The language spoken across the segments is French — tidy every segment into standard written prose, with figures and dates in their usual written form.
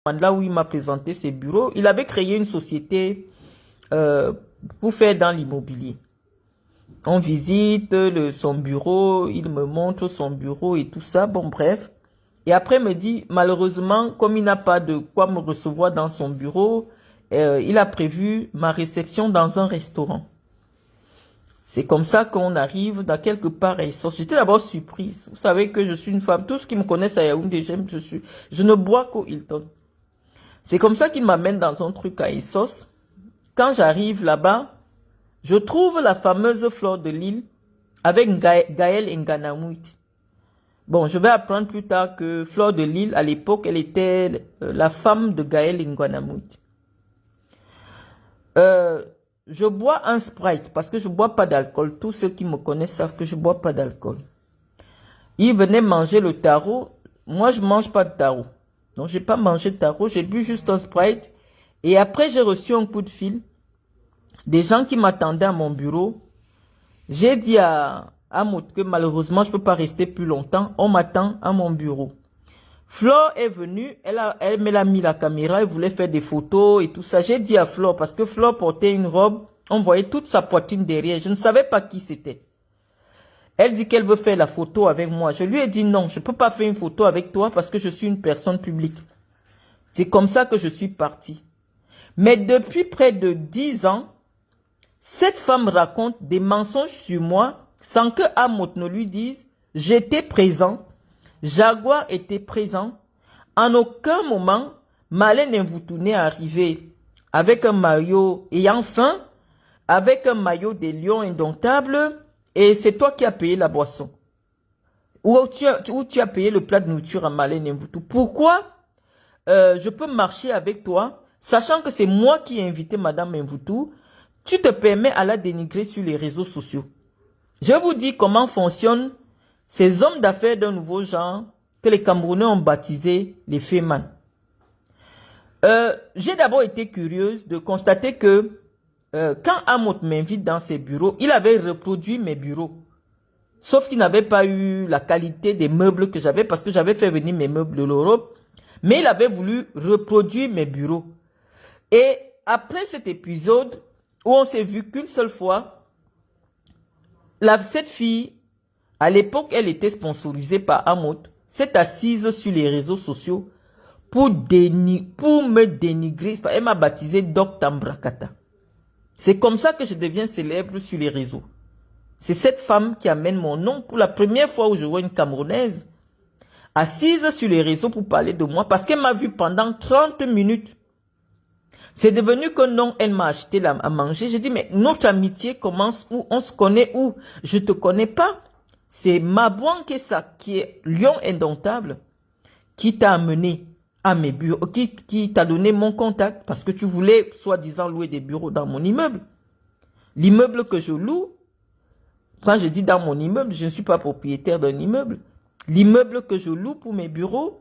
Là où il m'a présenté ses bureaux, il avait créé une société pour faire dans l'immobilier. On visite son bureau, il me montre son bureau et tout ça, bon bref. Et après il me dit, malheureusement, comme il n'a pas de quoi me recevoir dans son bureau, il a prévu ma réception dans un restaurant. C'est comme ça qu'on arrive dans quelque part à Essos. J'étais d'abord surprise. Vous savez que je suis une femme, tous ceux qui me connaissent à Yaoundé, je ne bois qu'au Hilton. C'est comme ça qu'il m'amène dans un truc à Essos. Quand j'arrive là-bas, je trouve la fameuse fleur de l'île avec Gaël Nganamouit. Bon, je vais apprendre plus tard que Fleur de l'île, à l'époque, elle était la femme de Gaël Nganamouit. Je bois un Sprite parce que je ne bois pas d'alcool. Tous ceux qui me connaissent savent que je ne bois pas d'alcool. Il venait manger le taro. Moi, je ne mange pas de taro. Donc, je n'ai pas mangé de taro. J'ai bu juste un Sprite. Et après, j'ai reçu un coup de fil. Des gens qui m'attendaient à mon bureau. J'ai dit à Mout que malheureusement, je ne peux pas rester plus longtemps. On m'attend à mon bureau. Flore est venue, elle me l'a mis la caméra, elle voulait faire des photos et tout ça. J'ai dit à Flore, parce que Flore portait une robe, on voyait toute sa poitrine derrière. Je ne savais pas qui c'était. Elle dit qu'elle veut faire la photo avec moi. Je lui ai dit non, je ne peux pas faire une photo avec toi parce que je suis une personne publique. C'est comme ça que je suis partie. Mais depuis près de 10 ans, cette femme raconte des mensonges sur moi sans que Amot ne lui dise « J'étais présent, Jaguar était présent. » En aucun moment, Malène Mvoutou n'est arrivé avec un maillot ayant faim, avec un maillot des lions indomptables, et c'est toi qui as payé la boisson. Ou tu as payé le plat de nourriture à Malène Mvoutou. Pourquoi je peux marcher avec toi, sachant que c'est moi qui ai invité Madame Mvoutou, tu te permets à la dénigrer sur les réseaux sociaux. Je vous dis comment fonctionnent ces hommes d'affaires d'un nouveau genre que les Camerounais ont baptisé les Féman. J'ai d'abord été curieuse de constater que quand Amot m'invite dans ses bureaux, il avait reproduit mes bureaux. Sauf qu'il n'avait pas eu la qualité des meubles que j'avais parce que j'avais fait venir mes meubles de l'Europe. Mais il avait voulu reproduire mes bureaux. Et après cet épisode, où on s'est vu qu'une seule fois, cette fille, à l'époque, elle était sponsorisée par Amot, s'est assise sur les réseaux sociaux pour me dénigrer. Elle m'a baptisé Doc Tambrakata. C'est comme ça que je deviens célèbre sur les réseaux. C'est cette femme qui amène mon nom pour la première fois où je vois une Camerounaise assise sur les réseaux pour parler de moi parce qu'elle m'a vu pendant 30 minutes. C'est devenu que non, elle m'a acheté à manger. J'ai dit, mais notre amitié commence où? On se connaît où? Je te connais pas. C'est Mabouan Kessa, qui est lion indomptable, qui t'a amené à mes bureaux, qui t'a donné mon contact parce que tu voulais, soi-disant, louer des bureaux dans mon immeuble. L'immeuble que je loue, quand je dis dans mon immeuble, je ne suis pas propriétaire d'un immeuble. L'immeuble que je loue pour mes bureaux,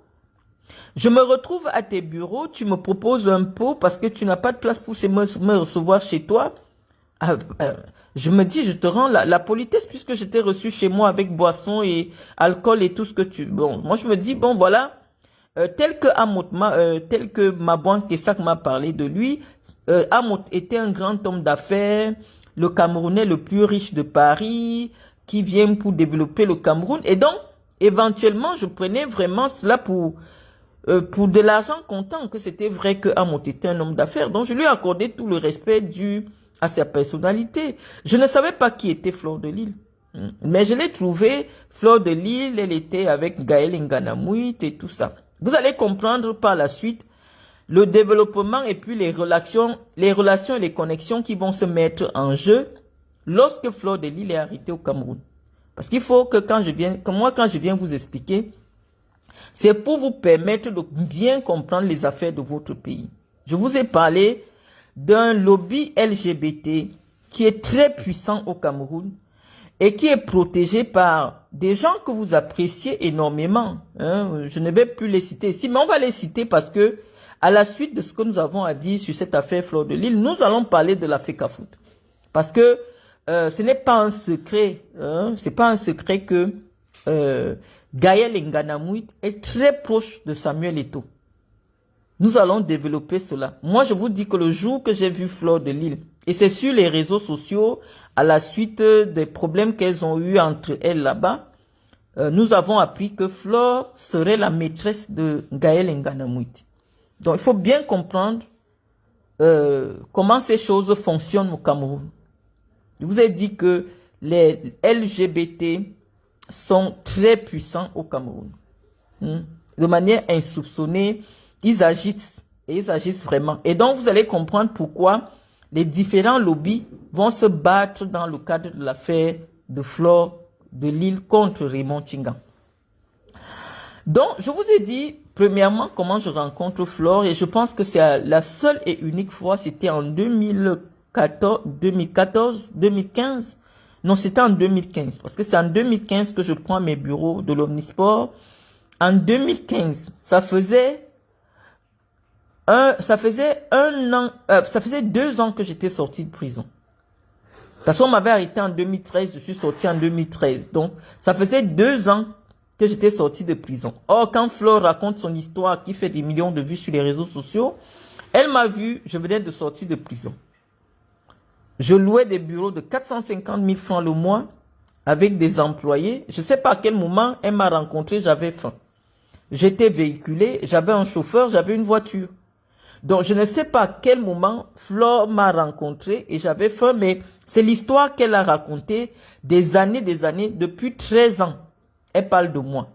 je me retrouve à tes bureaux, tu me proposes un pot parce que tu n'as pas de place pour me recevoir chez toi. Je me dis, je te rends la politesse puisque je t'ai reçu chez moi avec boisson et alcool et tout ce que tu... Bon, moi je me dis, bon voilà, tel que Mabouan Kessak m'a parlé de lui, Amot était un grand homme d'affaires, le Camerounais le plus riche de Paris, qui vient pour développer le Cameroun. Et donc, éventuellement, je prenais vraiment cela pour de l'argent comptant, que c'était vrai que Amot était un homme d'affaires. Donc, je lui ai accordé tout le respect dû à sa personnalité. Je ne savais pas qui était Fleur de l'Île. Mais je l'ai trouvé, Fleur de l'Île, elle était avec Gaël Nganamouit et tout ça. Vous allez comprendre par la suite le développement et puis les relations et les connexions qui vont se mettre en jeu lorsque Fleur de l'Île est arrêtée au Cameroun. Parce qu'il faut que quand je viens vous expliquer, c'est pour vous permettre de bien comprendre les affaires de votre pays. Je vous ai parlé d'un lobby LGBT qui est très puissant au Cameroun et qui est protégé par des gens que vous appréciez énormément. Je ne vais plus les citer ici, mais on va les citer parce que à la suite de ce que nous avons à dire sur cette affaire Fleur de l'Île, nous allons parler de la FECAFOOT. Parce que ce n'est pas un secret, c'est pas un secret que Gaël Nganamouit est très proche de Samuel Eto'o. Nous allons développer cela. Moi, je vous dis que le jour que j'ai vu Fleur de Lille, et c'est sur les réseaux sociaux, à la suite des problèmes qu'elles ont eu entre elles là-bas, nous avons appris que Fleur serait la maîtresse de Gaël Nganamouiti. Donc, il faut bien comprendre comment ces choses fonctionnent au Cameroun. Je vous ai dit que les LGBT sont très puissants au Cameroun. De manière insoupçonnée, ils agissent, et ils agissent vraiment. Et donc, vous allez comprendre pourquoi les différents lobbies vont se battre dans le cadre de l'affaire de Fleur de Lille contre Raymond Tchinga. Donc, je vous ai dit, premièrement, comment je rencontre Fleur, et je pense que c'est la seule et unique fois, c'était en 2015. Non, c'était en 2015, parce que c'est en 2015 que je prends mes bureaux de l'Omnisport. En 2015, ça faisait 2 ans que j'étais sorti de prison. Parce qu'on m'avait arrêté en 2013, je suis sorti en 2013. Donc, ça faisait 2 ans que j'étais sorti de prison. Or, quand Fleur raconte son histoire qui fait des millions de vues sur les réseaux sociaux, elle m'a vu, je venais de sortir de prison. Je louais des bureaux de 450 000 francs le mois avec des employés. Je ne sais pas à quel moment elle m'a rencontré, j'avais faim. J'étais véhiculé, j'avais un chauffeur, j'avais une voiture. Donc, je ne sais pas à quel moment Fleur m'a rencontré et j'avais faim, mais c'est l'histoire qu'elle a racontée des années, depuis 13 ans. Elle parle de moi.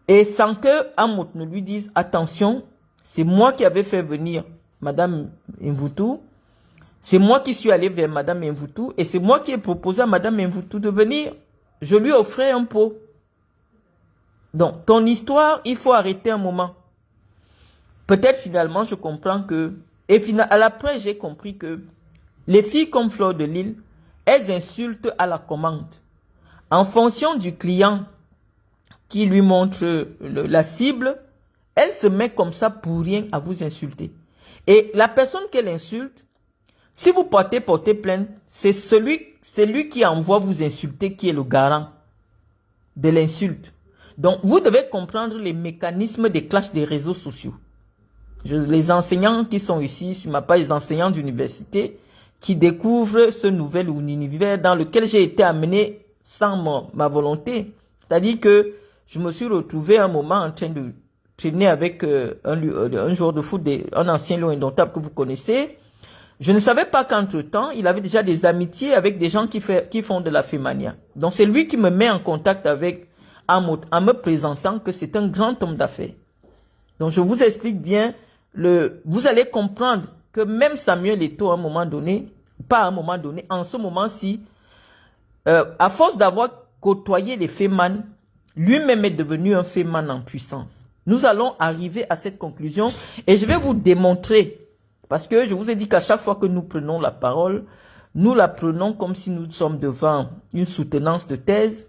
Et sans que Amout ne lui dise, attention, c'est moi qui avais fait venir Madame Mvoutou. C'est moi qui suis allé vers Madame Mvoutou et c'est moi qui ai proposé à Madame Mvoutou de venir. Je lui offrais un pot. Donc, ton histoire, il faut arrêter un moment. Peut-être finalement, je comprends que... Et à l'après, j'ai compris que les filles comme Fleur de Lille, elles insultent à la commande. En fonction du client qui lui montre la cible, elle se met comme ça pour rien à vous insulter. Et la personne qu'elle insulte, si vous portez plainte, c'est lui qui envoie vous insulter qui est le garant de l'insulte. Donc, vous devez comprendre les mécanismes des clashs des réseaux sociaux. Les enseignants qui sont ici, sur ma page, les enseignants d'université, qui découvrent ce nouvel univers dans lequel j'ai été amené sans ma volonté. C'est-à-dire que je me suis retrouvé un moment en train de traîner avec un joueur de foot, un ancien lion indomptable que vous connaissez. Je ne savais pas qu'entre-temps, il avait déjà des amitiés avec des gens qui font de la fémania. Donc c'est lui qui me met en contact avec Amout en me présentant que c'est un grand homme d'affaires. Donc je vous explique bien, vous allez comprendre que même Samuel Eto'o à un moment donné, pas à un moment donné, en ce moment-ci, à force d'avoir côtoyé les fémanes, lui-même est devenu un féman en puissance. Nous allons arriver à cette conclusion et je vais vous démontrer, parce que je vous ai dit qu'à chaque fois que nous prenons la parole, nous la prenons comme si nous sommes devant une soutenance de thèse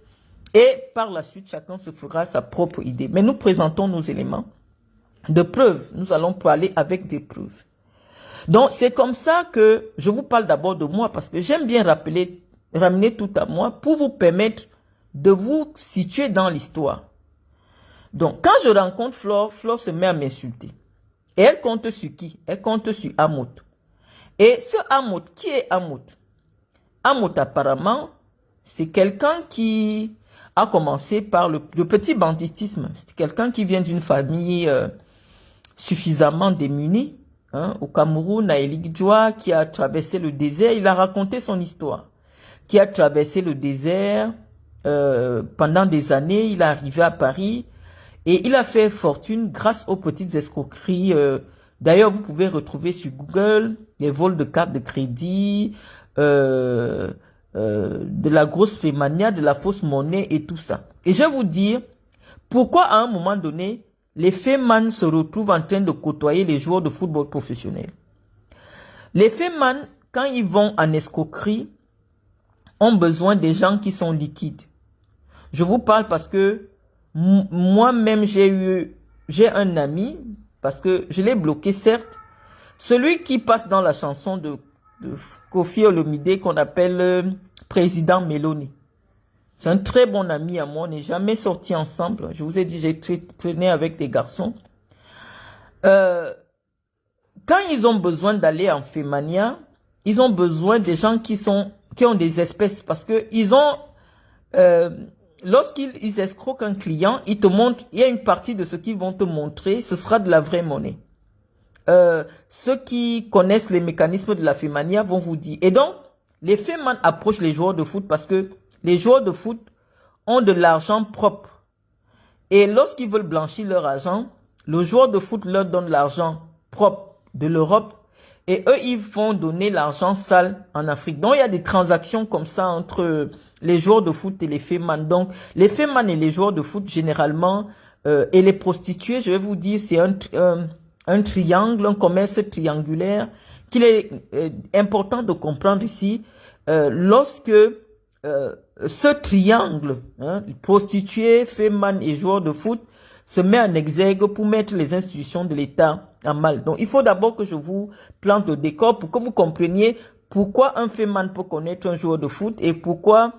et par la suite, chacun se fera sa propre idée. Mais nous présentons nos éléments de preuves. Nous allons parler avec des preuves. Donc, c'est comme ça que je vous parle d'abord de moi parce que j'aime bien ramener tout à moi pour vous permettre de vous situer dans l'histoire. Donc, quand je rencontre Fleur, Fleur se met à m'insulter. Et elle compte sur qui? Elle compte sur Amout. Et ce Amout, qui est Amout? Amout, apparemment, c'est quelqu'un qui a commencé par le petit banditisme. C'est quelqu'un qui vient d'une famille suffisamment démunie. Au Cameroun, à Eligdjoa, qui a traversé le désert. Il a raconté son histoire. Qui a traversé le désert pendant des années. Il est arrivé à Paris. Et il a fait fortune grâce aux petites escroqueries. D'ailleurs, vous pouvez retrouver sur Google les vols de cartes de crédit, de la grosse fémania, de la fausse monnaie et tout ça. Et je vais vous dire pourquoi à un moment donné, les fémans se retrouvent en train de côtoyer les joueurs de football professionnels. Les fémans, quand ils vont en escroquerie, ont besoin des gens qui sont liquides. Je vous parle parce que moi-même, j'ai un ami, parce que je l'ai bloqué, certes, celui qui passe dans la chanson de Koffi Olomide qu'on appelle Président Mélanie. C'est un très bon ami à moi, on n'est jamais sortis ensemble. Je vous ai dit, j'ai traîné avec des garçons. Euh, Quand ils ont besoin d'aller en Fémania, ils ont besoin des gens qui ont des espèces parce que euh, lorsqu'ils escroquent un client, ils te montrent, il y a une partie de ce qu'ils vont te montrer, ce sera de la vraie monnaie. Ceux qui connaissent les mécanismes de la Fémania vont vous dire. Et donc, les Féman approchent les joueurs de foot parce que les joueurs de foot ont de l'argent propre. Et lorsqu'ils veulent blanchir leur argent, le joueur de foot leur donne l'argent propre de l'Europe et eux, ils vont donner l'argent sale en Afrique. Donc, il y a des transactions comme ça entre les joueurs de foot et les Féman. Donc, les Féman et les joueurs de foot, généralement, et les prostituées, je vais vous dire, c'est un triangle, un commerce triangulaire qu'il est important de comprendre ici. Lorsque ce triangle, prostituées, Féman et joueurs de foot, se met en exergue pour mettre les institutions de l'État en mal. Donc, il faut d'abord que je vous plante le décor pour que vous compreniez pourquoi un Féman peut connaître un joueur de foot et pourquoi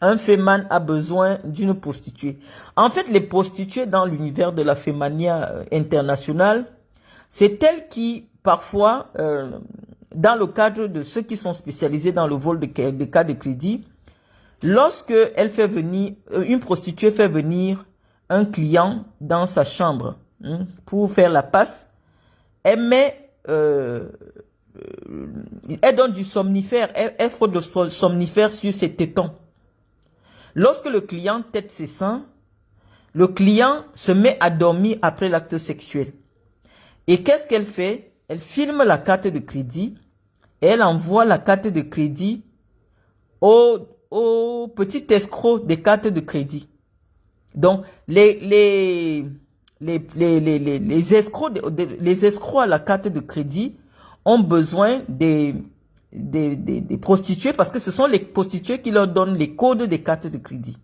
un Féman a besoin d'une prostituée. En fait, les prostituées dans l'univers de la Fémania internationale, c'est elles qui, parfois, dans le cadre de ceux qui sont spécialisés dans le vol de cas de crédit, lorsque elle fait venir, une prostituée fait venir un client dans sa chambre pour faire la passe, elle met, elle donne du somnifère, elle fraude le somnifère sur ses tétons. Lorsque le client tète ses seins, le client se met à dormir après l'acte sexuel. Et qu'est-ce qu'elle fait? Elle filme la carte de crédit et elle envoie la carte de crédit au petit escroc des cartes de crédit. Donc, les escrocs à la carte de crédit ont besoin des prostituées parce que ce sont les prostituées qui leur donnent les codes des cartes de crédit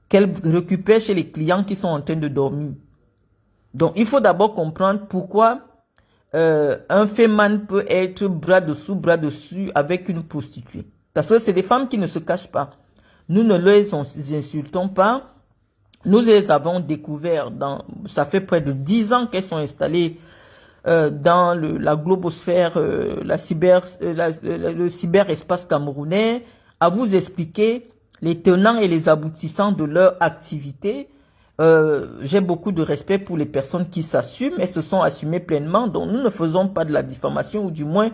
qu'elles récupèrent chez les clients qui sont en train de dormir. Donc, il faut d'abord comprendre pourquoi un Féman peut être bras dessus avec une prostituée. Parce que c'est des femmes qui ne se cachent pas. Nous ne les insultons pas. Nous les avons découvert ça fait près de 10 ans qu'elles sont installées dans la globosphère, le cyberespace camerounais, à vous expliquer les tenants et les aboutissants de leur activité. J'ai beaucoup de respect pour les personnes qui s'assument et se sont assumées pleinement. Donc nous ne faisons pas de la diffamation ou du moins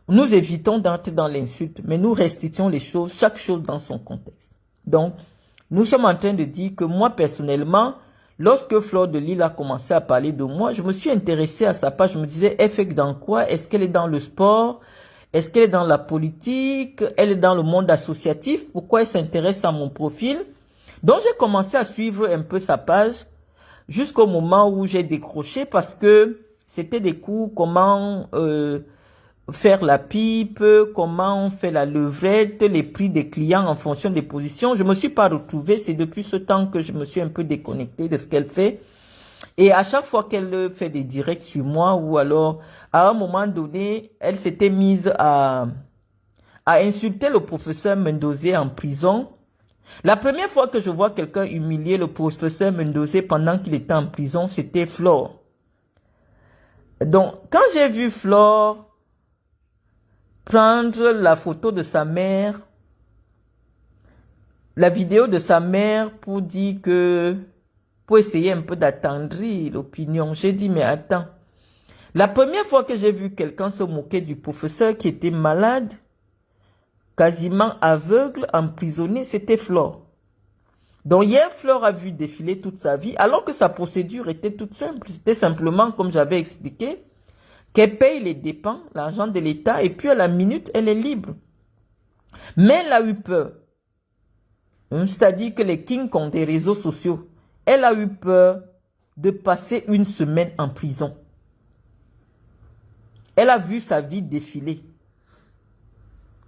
nous évitons d'entrer dans l'insulte, mais nous restituons les choses, chaque chose dans son contexte. Donc, nous sommes en train de dire que moi, personnellement, lorsque Fleur de Lille a commencé à parler de moi, je me suis intéressé à sa page. Je me disais, elle fait dans quoi? Est-ce qu'elle est dans le sport? Est-ce qu'elle est dans la politique? Elle est dans le monde associatif? Pourquoi elle s'intéresse à mon profil? Donc, j'ai commencé à suivre un peu sa page jusqu'au moment où j'ai décroché parce que c'était des cours comment faire la pipe, comment on fait la levrette, les prix des clients en fonction des positions. Je me suis pas retrouvée. C'est depuis ce temps que je me suis un peu déconnectée de ce qu'elle fait. Et à chaque fois qu'elle fait des directs sur moi ou alors à un moment donné, elle s'était mise à insulter le professeur Mendozé en prison. La première fois que je vois quelqu'un humilier le professeur Mendozé pendant qu'il était en prison, c'était Flore. Donc, quand j'ai vu Flore prendre la photo de sa mère, la vidéo de sa mère pour dire que, pour essayer un peu d'attendrir l'opinion, j'ai dit, mais attends. La première fois que j'ai vu quelqu'un se moquer du professeur qui était malade, quasiment aveugle, emprisonné, c'était Flore. Donc hier, Flore a vu défiler toute sa vie, alors que sa procédure était toute simple. C'était simplement, comme j'avais expliqué, qu'elle paye les dépenses, l'argent de l'État, et puis à la minute, elle est libre. Mais elle a eu peur. C'est-à-dire que les kings ont des réseaux sociaux. Elle a eu peur de passer une semaine en prison. Elle a vu sa vie défiler.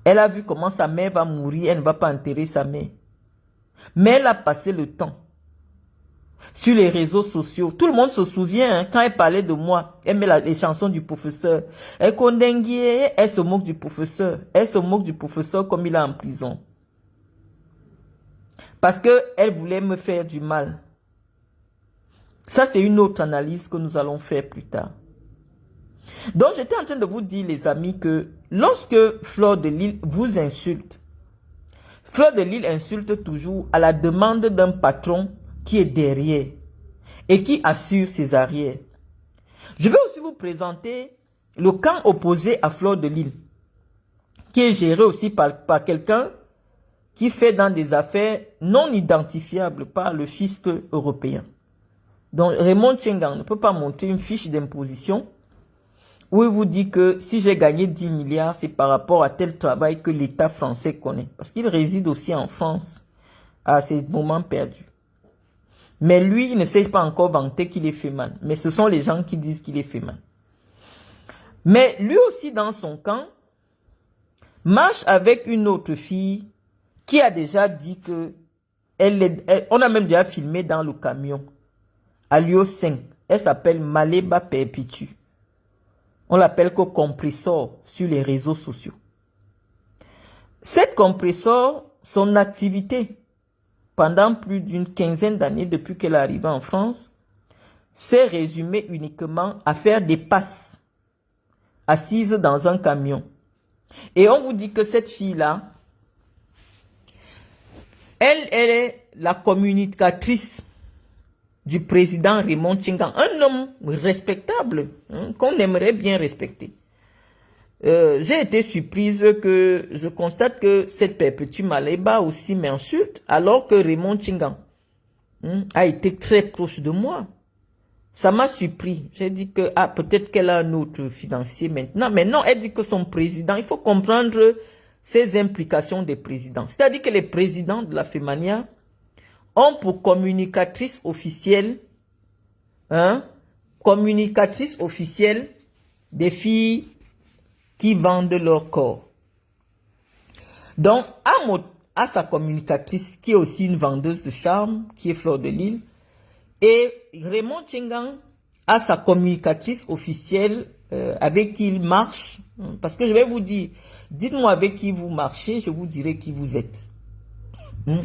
Elle a vu comment sa mère va mourir, elle ne va pas enterrer sa mère. Mais elle a passé le temps sur les réseaux sociaux. Tout le monde se souvient, quand elle parlait de moi, elle met les chansons du professeur. Elle condamne, elle se moque du professeur. Elle se moque du professeur comme il est en prison. Parce qu'elle voulait me faire du mal. Ça, c'est une autre analyse que nous allons faire plus tard. Donc, j'étais en train de vous dire, les amis, que lorsque Fleur de Lys vous insulte, Fleur de Lys insulte toujours à la demande d'un patron qui est derrière et qui assure ses arrières. Je vais aussi vous présenter le camp opposé à Fleur de Lys, qui est géré aussi par quelqu'un qui fait dans des affaires non identifiables par le fisc européen. Donc, Raymond Tchengang ne peut pas monter une fiche d'imposition où il vous dit que si j'ai gagné 10 milliards, c'est par rapport à tel travail que l'État français connaît. Parce qu'il réside aussi en France à ces moments perdus. Mais lui, il ne sait pas encore vanter qu'il est fait mal. Mais ce sont les gens qui disent qu'il est fait mal. Mais lui aussi, dans son camp, marche avec une autre fille qui a déjà dit que on a même déjà filmé dans le camion. À Lio 5. Elle s'appelle Maleba Perpétue. On l'appelle que compresseur sur les réseaux sociaux. Cette compresseur, son activité pendant plus d'une quinzaine d'années depuis qu'elle est arrivée en France, s'est résumée uniquement à faire des passes assises dans un camion. Et on vous dit que cette fille-là, elle est la communicatrice du président Raymond Tchengang, un homme respectable, qu'on aimerait bien respecter. J'ai été surprise que je constate que cette Perpétue Maleba aussi m'insulte, alors que Raymond Tchengang a été très proche de moi. Ça m'a surpris. J'ai dit que peut-être qu'elle a un autre financier maintenant. Mais non, elle dit que son président, il faut comprendre ses implications des présidents. C'est-à-dire que les présidents de la FEMANIA ont pour communicatrice officielle, des filles qui vendent leur corps. Donc, Amot a sa communicatrice qui est aussi une vendeuse de charme, qui est Fleur de Lys. Et Raymond Tchengang a sa communicatrice officielle avec qui il marche. Parce que je vais vous dire, dites-moi avec qui vous marchez, je vous dirai qui vous êtes.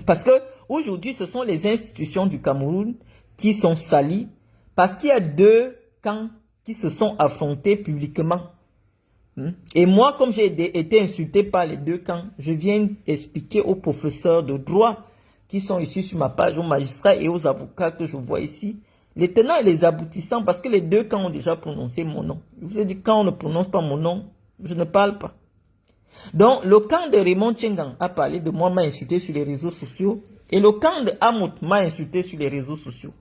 Parce que aujourd'hui, ce sont les institutions du Cameroun qui sont salies parce qu'il y a deux camps qui se sont affrontés publiquement. Et moi, comme j'ai été insulté par les deux camps, je viens expliquer aux professeurs de droit qui sont ici sur ma page, aux magistrats et aux avocats que je vois ici, les tenants et les aboutissants, parce que les deux camps ont déjà prononcé mon nom. Je vous ai dit, quand on ne prononce pas mon nom, je ne parle pas. Donc, le camp de Raymond Tchengang a parlé de moi, m'a insulté sur les réseaux sociaux. Et le camp de Amot m'a insulté sur les réseaux sociaux.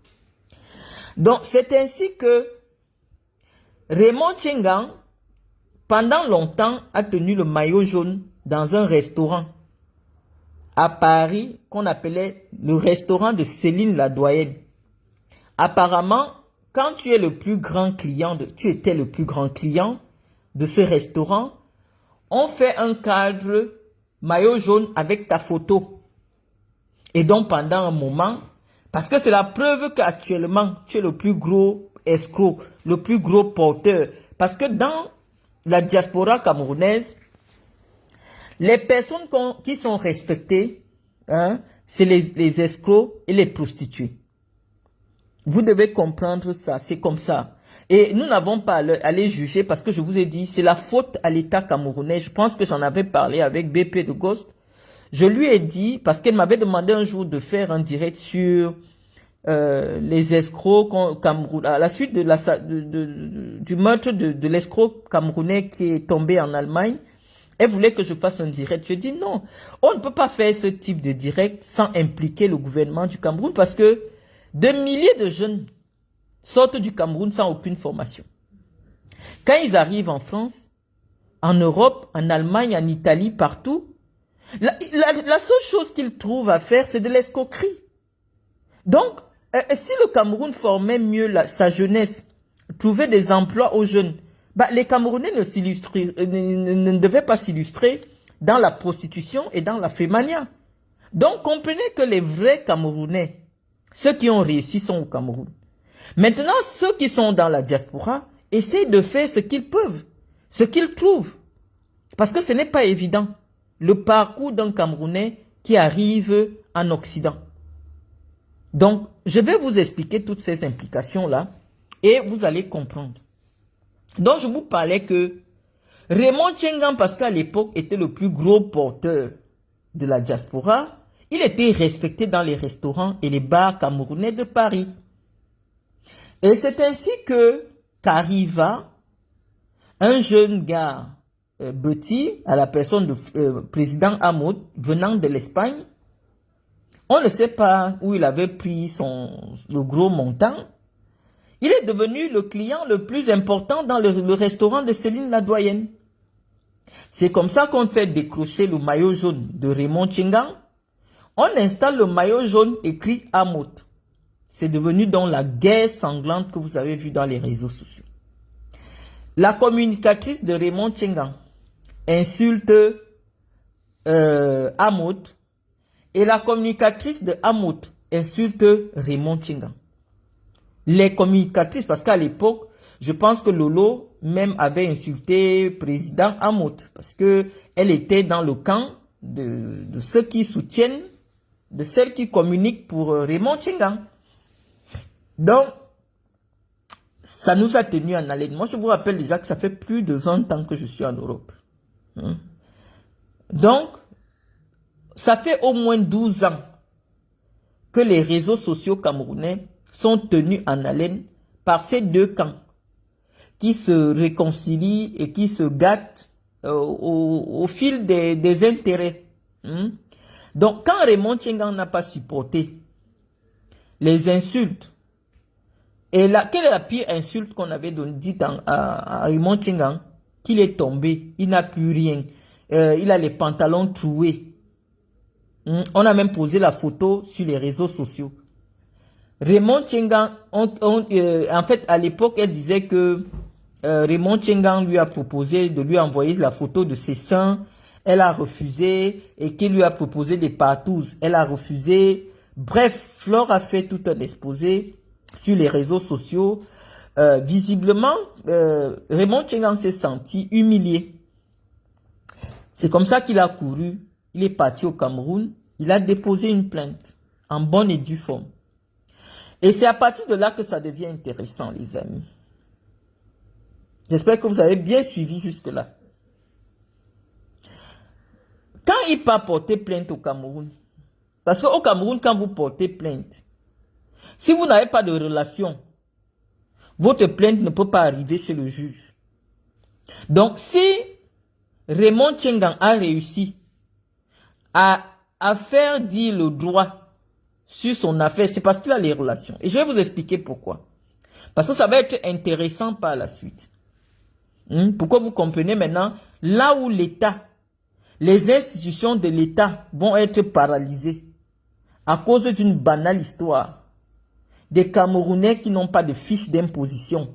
Donc, c'est ainsi que Raymond Tchengang, pendant longtemps, a tenu le maillot jaune dans un restaurant à Paris qu'on appelait le restaurant de Céline la Doyenne. Apparemment, quand tu es le plus grand client, tu étais le plus grand client de ce restaurant, on fait un cadre maillot jaune avec ta photo. Et donc pendant un moment, parce que c'est la preuve qu'actuellement, tu es le plus gros escroc, le plus gros porteur. Parce que dans la diaspora camerounaise, les personnes qui sont respectées, c'est les escrocs et les prostituées. Vous devez comprendre ça, c'est comme ça. Et nous n'avons pas à les juger parce que je vous ai dit, c'est la faute à l'État camerounais. Je pense que j'en avais parlé avec BP de Ghost. Je lui ai dit, parce qu'elle m'avait demandé un jour de faire un direct sur les escrocs camerounais, à la suite du meurtre de l'escroc camerounais qui est tombé en Allemagne. Elle voulait que je fasse un direct. Je dis non, on ne peut pas faire ce type de direct sans impliquer le gouvernement du Cameroun parce que de milliers de jeunes sortent du Cameroun sans aucune formation. Quand ils arrivent en France, en Europe, en Allemagne, en Italie, partout, la seule chose qu'ils trouvent à faire, c'est de l'escroquerie. Donc, si le Cameroun formait mieux sa jeunesse, trouvait des emplois aux jeunes, les Camerounais ne devaient pas s'illustrer dans la prostitution et dans la fémania. Donc, comprenez que les vrais Camerounais, ceux qui ont réussi sont au Cameroun. Maintenant, ceux qui sont dans la diaspora essayent de faire ce qu'ils peuvent, ce qu'ils trouvent. Parce que ce n'est pas évident, le parcours d'un Camerounais qui arrive en Occident. Donc, je vais vous expliquer toutes ces implications-là et vous allez comprendre. Donc, je vous parlais que Raymond Tchengan, parce qu'à l'époque, était le plus gros porteur de la diaspora, il était respecté dans les restaurants et les bars camerounais de Paris. Et c'est ainsi que qu'arriva un jeune gars, Betty, à la personne du président Hamoud, venant de l'Espagne. On ne sait pas où il avait pris le gros montant. Il est devenu le client le plus important dans le restaurant de Céline la doyenne. C'est comme ça qu'on fait décrocher le maillot jaune de Raymond Tchengan. On installe le maillot jaune écrit Hamoud. C'est devenu donc la guerre sanglante que vous avez vue dans les réseaux sociaux. La communicatrice de Raymond Tchengan insulte Hamoud et la communicatrice de Hamoud insulte Raymond Tchengan. Les communicatrices, parce qu'à l'époque, je pense que Lolo même avait insulté président Hamoud parce que elle était dans le camp de ceux qui soutiennent, de celles qui communiquent pour Raymond Tchengan. Donc, ça nous a tenu en haleine. Moi, je vous rappelle déjà que ça fait plus de 20 ans que je suis en Europe. Donc, ça fait au moins 12 ans que les réseaux sociaux camerounais sont tenus en haleine par ces deux camps qui se réconcilient et qui se gâtent au fil des intérêts. Donc, quand Raymond Tchengan n'a pas supporté les insultes, et là, quelle est la pire insulte qu'on avait dite à Raymond Tchengan? Qu'il est tombé, il n'a plus rien, il a les pantalons troués. On a même posé la photo sur les réseaux sociaux. Raymond Tchengan, en fait, à l'époque, elle disait que Raymond Tchengan lui a proposé de lui envoyer la photo de ses seins. Elle a refusé et qu'il lui a proposé des partous. Elle a refusé. Bref, Flore a fait tout un exposé sur les réseaux sociaux. Visiblement, Raymond Tchengan s'est senti humilié. C'est comme ça qu'il a couru. Il est parti au Cameroun. Il a déposé une plainte en bonne et due forme. Et c'est à partir de là que ça devient intéressant, les amis. J'espère que vous avez bien suivi jusque-là. Quand il part porter plainte au Cameroun, parce qu'au Cameroun, quand vous portez plainte, si vous n'avez pas de relation, votre plainte ne peut pas arriver chez le juge. Donc, si Raymond Tchengan a réussi à faire dire le droit sur son affaire, c'est parce qu'il a les relations. Et je vais vous expliquer pourquoi. Parce que ça va être intéressant par la suite. Pourquoi vous comprenez maintenant, là où l'État, les institutions de l'État vont être paralysées à cause d'une banale histoire des Camerounais qui n'ont pas de fiche d'imposition